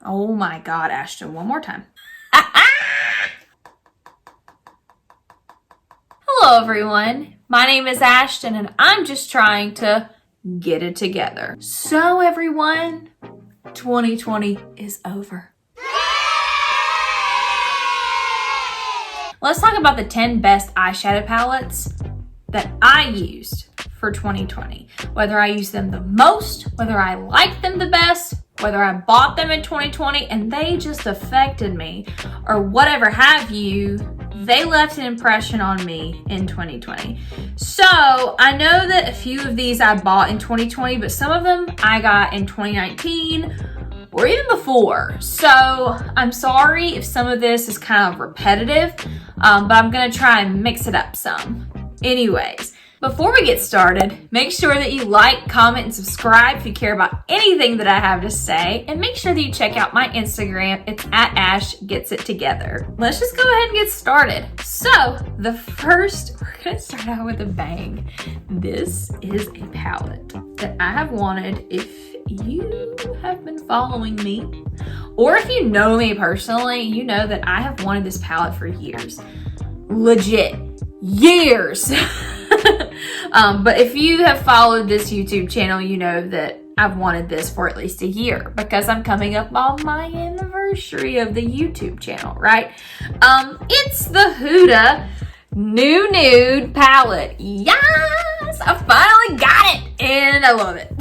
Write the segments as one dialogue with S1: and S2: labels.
S1: Oh my God, Ashton, one more time. Hello everyone, my name is Ashton and I'm just trying to get it together. So everyone, 2020 is over. Let's talk about the 10 best eyeshadow palettes that I used for 2020. Whether I used them the most, whether I liked them the best, whether I bought them in 2020 and they just affected me, or whatever have you, they left an impression on me in 2020. So I know that a few of these I bought in 2020, but some of them I got in 2019 or even before. So I'm sorry if some of this is kind of repetitive, but I'm gonna try and mix it up some. Anyways, before we get started, make sure that you like, comment, and subscribe if you care about anything that I have to say, and make sure that you check out my Instagram. It's @AshGetsItTogether. Let's just go ahead and get started. So, we're gonna start out with a bang. This is a palette that I have wanted. If you have been following me, or if you know me personally, you know that I have wanted this palette for years. Legit. Years. But if you have followed this YouTube channel, you know that I've wanted this for at least a year because I'm coming up on my anniversary of the YouTube channel, right? It's the Huda Nude palette. Yes! I finally got it and I love it.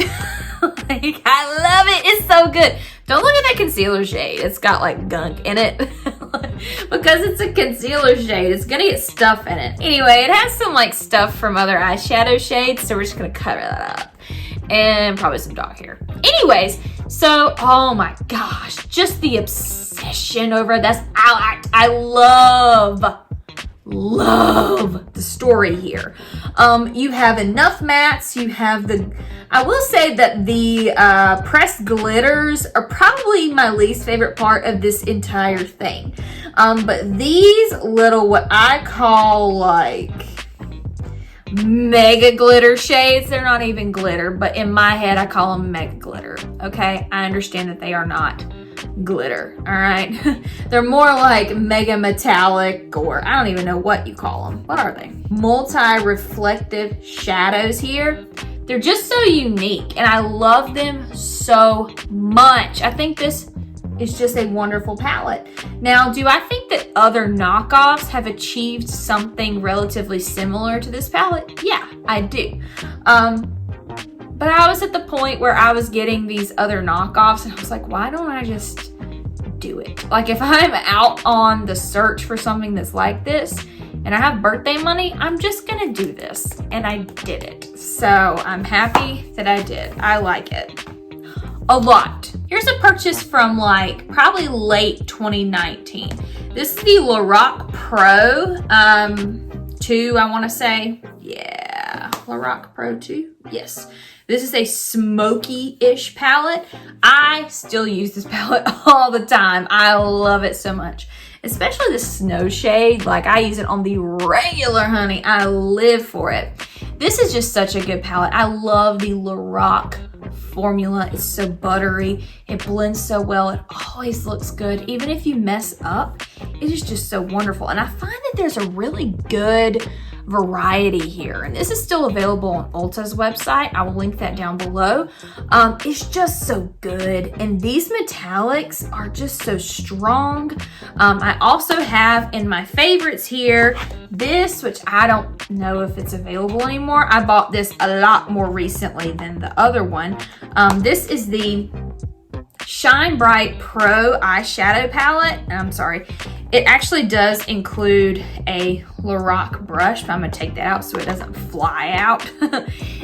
S1: Like, I love it. It's so good. Don't look at that concealer shade. It's got like gunk in it. Because it's a concealer shade, it's gonna get stuff in it. Anyway, it has some like stuff from other eyeshadow shades, so we're just gonna cover that up. And probably some dog hair. Anyways, so, oh my gosh, just the obsession over this palette. I love the story here. You have enough mattes, you have I will say that the pressed glitters are probably my least favorite part of this entire thing. But these little, what I call like mega glitter shades, they're not even glitter, but in my head I call them mega glitter, okay? I understand that they are not glitter, all right? They're more like mega metallic, or I don't even know what you call them. What are they? Multi-reflective shadows here. They're just so unique and I love them so much. I think this is just a wonderful palette. Now, do I think that other knockoffs have achieved something relatively similar to this palette? Yeah, I do. But I was at the point where I was getting these other knockoffs and I was like, why don't I just do it? Like, if I'm out on the search for something that's like this and I have birthday money, I'm just gonna do this. And I did it. So I'm happy that I did. I like it a lot. Here's a purchase from like probably late 2019. This is the LORAC Pro 2, I wanna say. Yeah, LORAC Pro 2, yes. This is a smoky-ish palette. I still use this palette all the time. I love it so much. Especially the snow shade. Like, I use it on the regular, honey. I live for it. This is just such a good palette. I love the LORAC formula. It's so buttery. It blends so well. It always looks good. Even if you mess up, it is just so wonderful. And I find that there's a really good variety here, and this is still available on Ulta's website. I will link that down below. It's just so good, and these metallics are just so strong. I also have in my favorites here this, which I don't know if it's available anymore. I bought this a lot more recently than the other one. This is the Shine Bright Pro Eyeshadow Palette. I'm sorry, it actually does include a LORAC brush, but I'm gonna take that out so it doesn't fly out.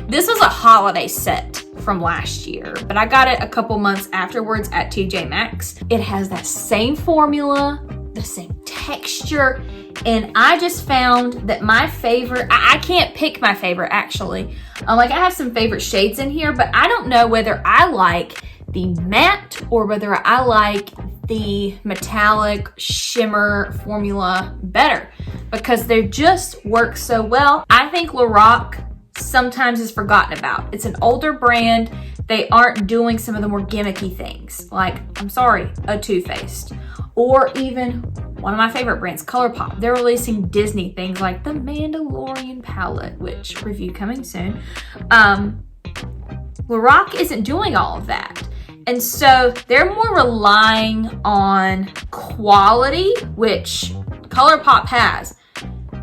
S1: This was a holiday set from last year, but I got it a couple months afterwards at TJ Maxx. It has that same formula, the same texture, and I just found that my favorite, I can't pick my favorite actually. Like, I have some favorite shades in here, but I don't know whether I like the matte or whether I like the metallic shimmer formula better, because they just work so well. I think LORAC sometimes is forgotten about. It's an older brand. They aren't doing some of the more gimmicky things, like, I'm sorry, a Too Faced, or even one of my favorite brands, ColourPop. They're releasing Disney things like the Mandalorian palette, which review coming soon. LORAC isn't doing all of that. And so they're more relying on quality, which ColourPop has.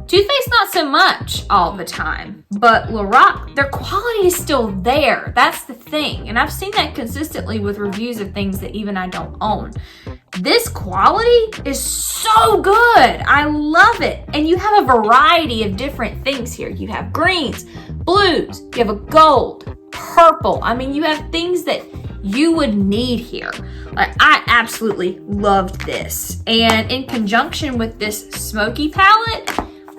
S1: Too Faced not so much all the time, but LORAC, their quality is still there. That's the thing. And I've seen that consistently with reviews of things that even I don't own. This quality is so good. I love it. And you have a variety of different things here. You have greens, blues, you have a gold, purple. I mean, you have things that you would need here. Like, I absolutely loved this. And in conjunction with this smoky palette,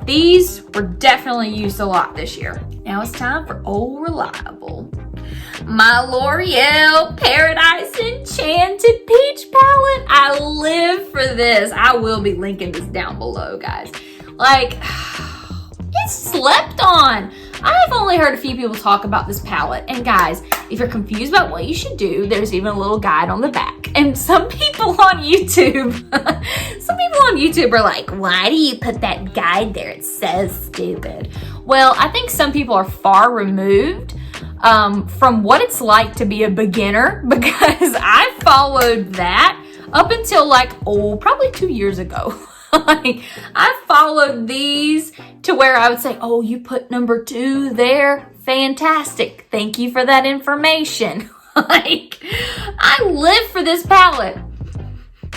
S1: these were definitely used a lot this year. Now it's time for Old Reliable. My L'Oreal Paradise Enchanted Peach Palette. I live for this. I will be linking this down below, guys. Like, it's slept on. I've only heard a few people talk about this palette. And guys, if you're confused about what you should do, there's even a little guide on the back. And some people on YouTube, are like, why do you put that guide there? It's so stupid. Well, I think some people are far removed from what it's like to be a beginner, because I followed that up until like, probably 2 years ago. Like, I followed these to where I would say, oh, you put number 2 there. Fantastic. Thank you for that information. Like, I live for this palette.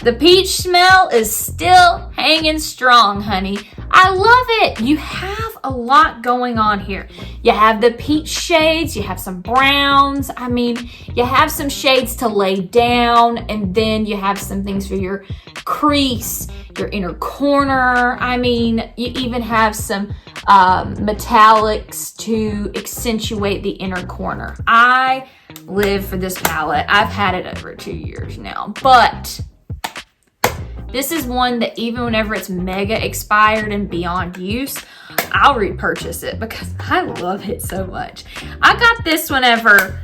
S1: The peach smell is still hanging strong, honey. I love it. You have a lot going on here. You have the peach shades, you have some browns. I mean, you have some shades to lay down, and then you have some things for your crease, your inner corner. I mean, you even have some metallics to accentuate the inner corner. I live for this palette. I've had it over 2 years now, but this is one that even whenever it's mega expired and beyond use, I'll repurchase it because I love it so much. I got this whenever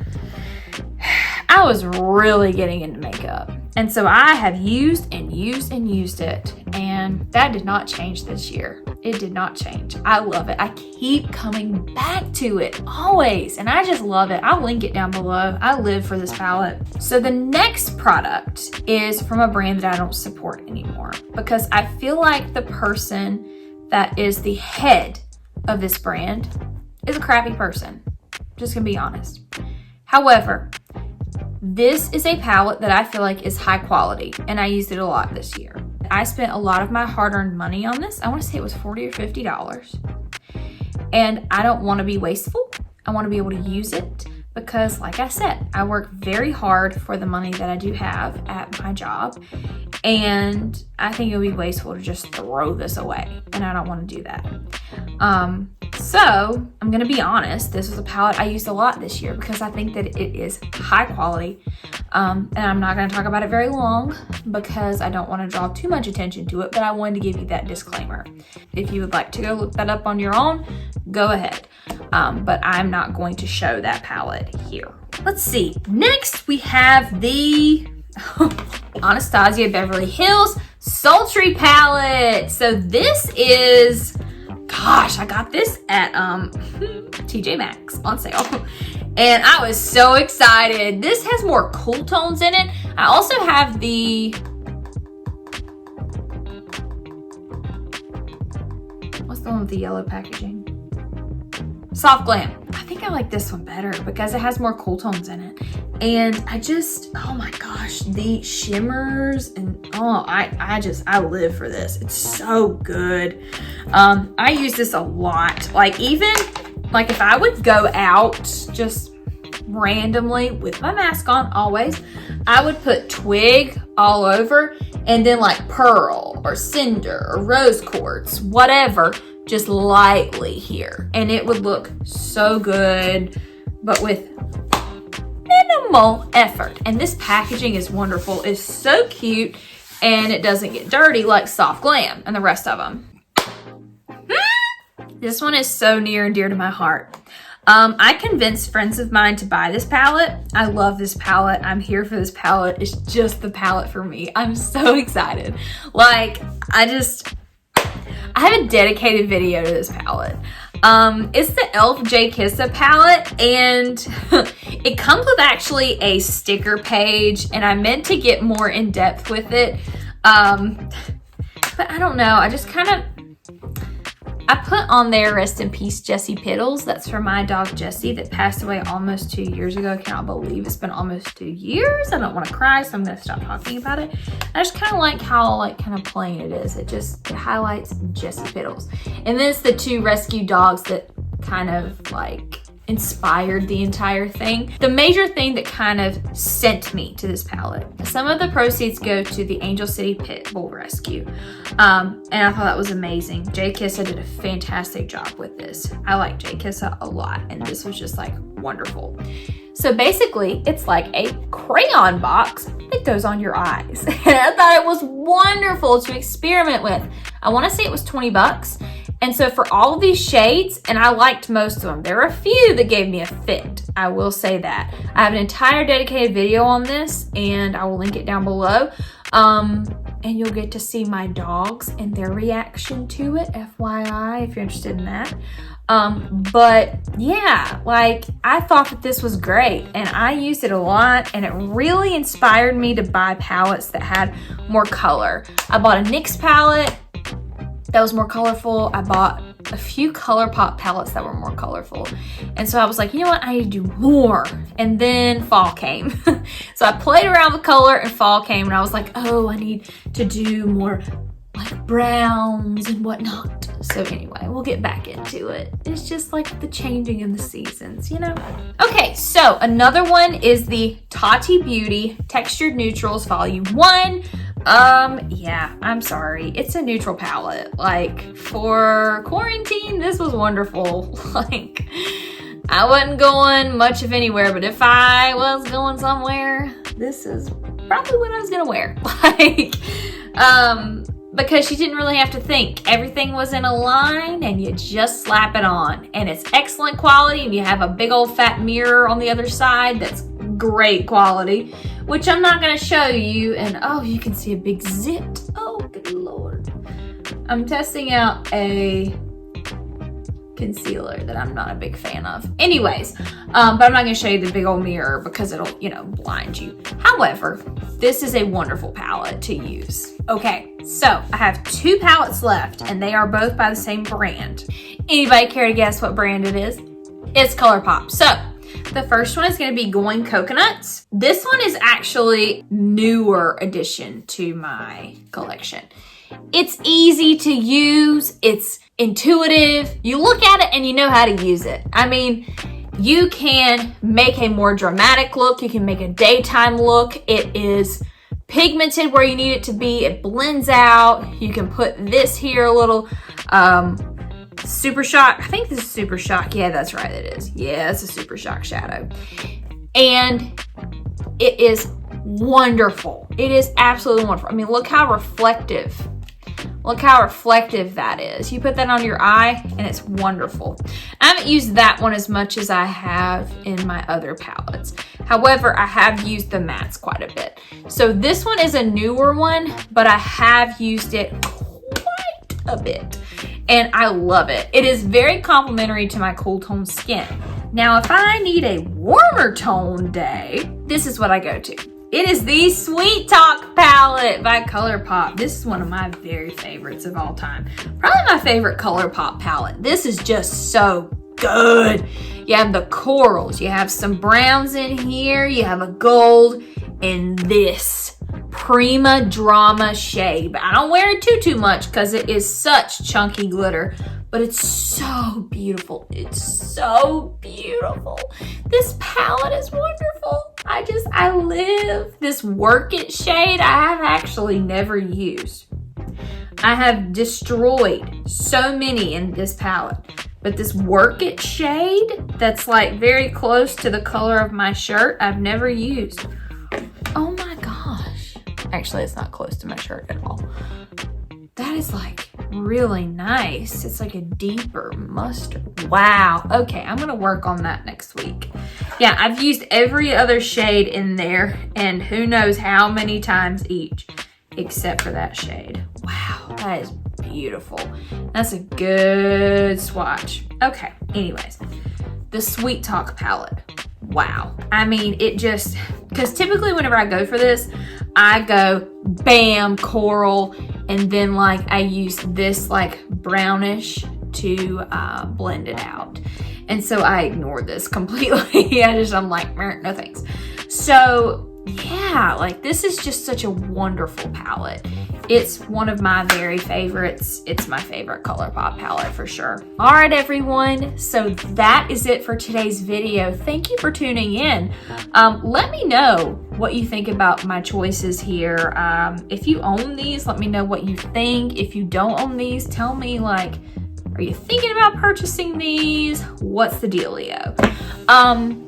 S1: I was really getting into makeup. And so I have used and used and used it. And that did not change this year. It did not change. I love it. I keep coming back to it always. And I just love it. I'll link it down below. I live for this palette. So the next product is from a brand that I don't support anymore, because I feel like the person that is the head of this brand is a crappy person. Just gonna be honest. However, this is a palette that I feel like is high quality, and I used it a lot this year. I spent a lot of my hard-earned money on this. I want to say it was $40 or $50. And I don't want to be wasteful. I want to be able to use it because, like I said, I work very hard for the money that I do have at my job. And I think it would be wasteful to just throw this away. And I don't want to do that. So I'm going to be honest. This was a palette I used a lot this year because I think that it is high quality. And I'm not going to talk about it very long because I don't want to draw too much attention to it, but I wanted to give you that disclaimer. If you would like to go look that up on your own, go ahead. But I'm not going to show that palette here. Let's see. Next, we have the Anastasia Beverly Hills Sultry palette. So this is, gosh, I got this at TJ Maxx on sale. And I was so excited. This has more cool tones in it. I also have the, what's the one with the yellow packaging? Soft Glam. I think I like this one better because it has more cool tones in it. And I just, oh my gosh, the shimmers and I live for this. It's so good. I use this a lot. Like even, like if I would go out just randomly with my mask on always, I would put twig all over and then like pearl or cinder or rose quartz, whatever, just lightly here. And it would look so good, but with minimal effort. And this packaging is wonderful. It's so cute and it doesn't get dirty like Soft Glam and the rest of them. This one is so near and dear to my heart. I convinced friends of mine to buy this palette. I love this palette. I'm here for this palette. It's just the palette for me. I'm so excited. Like, I have a dedicated video to this palette. It's the e.l.f. Jkissa palette, and it comes with actually a sticker page, and I meant to get more in depth with it. But I don't know. I just kind of, I put on there, rest in peace, Jessie Pitbulls. That's for my dog, Jessie, that passed away almost 2 years ago. I cannot believe it's been almost 2 years. I don't want to cry, so I'm going to stop talking about it. I just kind of like how, like, kind of plain it is. It highlights Jessie Pitbulls. And then it's the 2 rescue dogs that kind of, like, inspired the entire thing. The major thing that kind of sent me to this palette, some of the proceeds go to the Angel City Pitbull Rescue. And I thought that was amazing. Jkissa did a fantastic job with this. I like Jkissa a lot, and this was just like wonderful. So basically, it's like a crayon box that goes on your eyes. And I thought it was wonderful to experiment with. I want to say it was 20 bucks. And so for all of these shades, and I liked most of them, there were a few that gave me a fit. I will say that. I have an entire dedicated video on this, and I will link it down below. And you'll get to see my dogs and their reaction to it, FYI, if you're interested in that. But yeah, like, I thought that this was great, and I used it a lot, and it really inspired me to buy palettes that had more color. I bought a NYX palette that was more colorful. I bought a few ColourPop palettes that were more colorful. And so I was like, you know what? I need to do more. And then fall came. So I played around with color, and fall came, and I was like, oh, I need to do more like browns and whatnot. So anyway, we'll get back into it. It's just like the changing in the seasons, you know? Okay, so another one is the Tati Beauty Textured Neutrals Volume 1. Yeah, I'm sorry. It's a neutral palette. Like, for quarantine, this was wonderful. Like, I wasn't going much of anywhere, but if I was going somewhere, this is probably what I was gonna wear. Like, because you didn't really have to think. Everything was in a line, and you just slap it on. And it's excellent quality, and you have a big old fat mirror on the other side that's great quality, which I'm not going to show you. And oh, you can see a big zit. Oh, good Lord. I'm testing out a concealer that I'm not a big fan of. Anyways, but I'm not going to show you the big old mirror because it'll, you know, blind you. However, this is a wonderful palette to use. Okay, so I have 2 palettes left, and they are both by the same brand. Anybody care to guess what brand it is? It's ColourPop. So the first one is going to be Going Coconuts. This one is actually newer addition to my collection. It's easy to use. It's intuitive. You look at it and you know how to use it. I mean, you can make a more dramatic look. You can make a daytime look. It is pigmented where you need it to be. It blends out. You can put this here a little Super Shock. I think this is Super Shock. Yeah, that's right, it is. Yeah, it's a Super Shock shadow. And it is wonderful. It is absolutely wonderful. I mean, look how reflective. Look how reflective that is. You put that on your eye, and it's wonderful. I haven't used that one as much as I have in my other palettes. However, I have used the mattes quite a bit. So this one is a newer one, but I have used it quite a bit. And I love it. It is very complimentary to my cool tone skin. Now, if I need a warmer tone day, this is what I go to. It is the Sweet Talk palette by ColourPop. This is one of my very favorites of all time. Probably my favorite ColourPop palette. This is just so good. You have the corals, you have some browns in here, you have a gold, and this Prima Drama shade. But I don't wear it too much because it is such chunky glitter. But it's so beautiful. It's so beautiful. This palette is wonderful. I live. This Work It shade I have actually never used. I have destroyed so many in this palette. But this Work It shade that's like very close to the color of my shirt, I've never used. Oh my gosh. Actually, it's not close to my shirt at all. That is like really nice. It's like a deeper mustard. Wow. Okay, I'm gonna work on that next week. Yeah, I've used every other shade in there, and who knows how many times each, except for that shade. Wow, that is beautiful. That's a good swatch. Okay, anyways, the Sweet Talk palette. Wow. I mean, it just, because typically whenever I go for this, I go bam, coral, and then like I use this like brownish to blend it out. And so I ignore this completely. I'm like, no thanks. So yeah, like this is just such a wonderful palette. It's one of my very favorites. It's my favorite ColourPop palette for sure. All right, everyone. So that is it for today's video. Thank you for tuning in. Let me know what you think about my choices here. If you own these, let me know what you think. If you don't own these, tell me like, are you thinking about purchasing these? What's the dealio?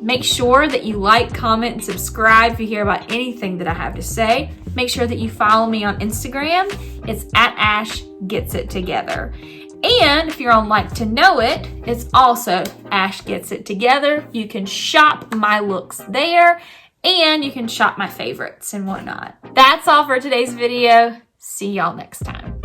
S1: Make sure that you like, comment, and subscribe if you hear about anything that I have to say. Make sure that you follow me on Instagram. It's @AshGetsItTogether. And if you're on Like to Know It, it's also Ash Gets It Together. You can shop my looks there, and you can shop my favorites and whatnot. That's all for today's video. See y'all next time.